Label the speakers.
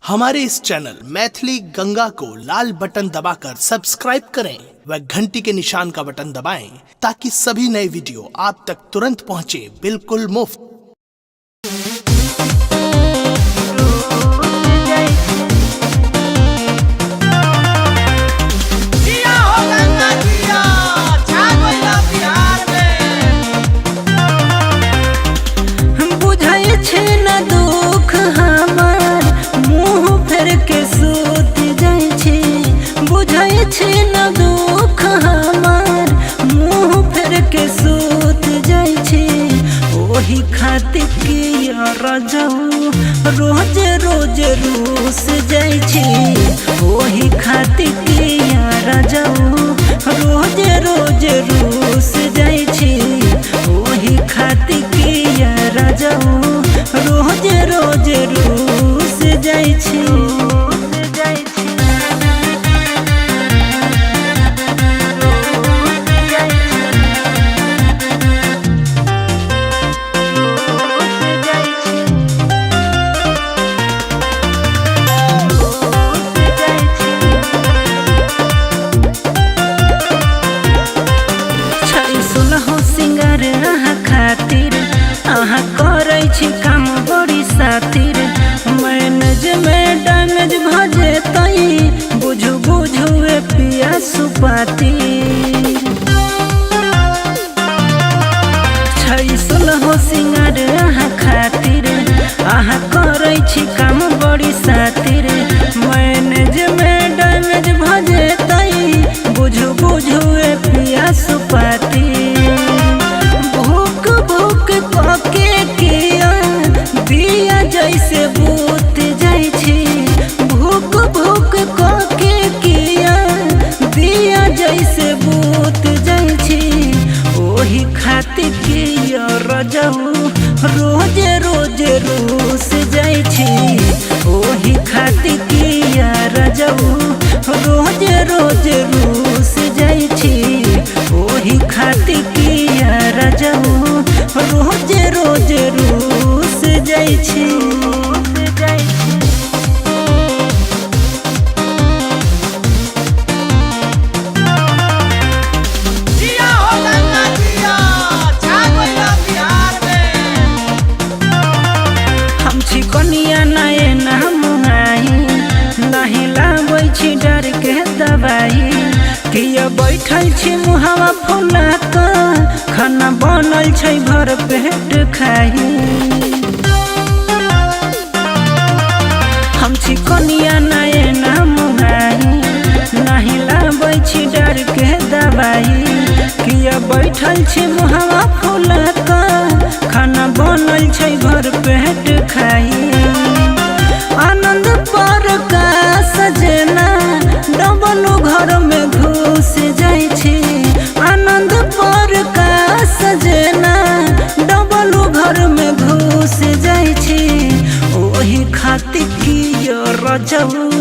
Speaker 1: हमारे इस चैनल मैथिली गंगा को लाल बटन दबाकर सब्सक्राइब करें व घंटी के निशान का बटन दबाएं ताकि सभी नए वीडियो आप तक तुरंत पहुंचे बिल्कुल मुफ्त।
Speaker 2: न दुख हमार मुँह फेर के सूत जाइ छी ओही खातिर कि रजऊ रोज रोज रूस जाइ छी ओही खातिर कि रजऊ रोज रोज रूस जाइ छी ओही खातिर कि रजऊ रोज रोज रूस जाइ छी। अहाँ करै छी काम बड़ी सातिर मैनेजमेंट डैमेज भ जेतै बुझू बुझू पिया सुपाती छै सुलहो सिंगार अहाँ खातिर अहाँ करै छी काम बड़ी सातिर मैनेजमेंट डैमेज भ जेतै बुझू बुझू पिया सुपाती जैसे बूत जाइ छी भूख भूख के किया दिया जैसे बूत जाइ छी ओही खातिर किया रजऊ रोज रोज रूस जाइ छी ओही खातिर किया रजऊ रोज रोज रूस जाइ छी ओही खातिर किया रजऊ रोज रोज रूस जाइ छी। कनिया नए नाम नहीं लाबै छी डर के दवाई किया बैठल छी मुहावा फुला क खाना बनल छै भर पेट खाई हम छी कनिया नए नाम नहीं लाबै छी डर के दवाई किया बैठल छी मुहावा फुला क खाना बनल छै भर पेट खाई आनंद पर का सजना डबल घर में घुस जाइ छी आनंद पर का सजना डबल घर में घुस जाइ छी ओही खातिर कि रजऊ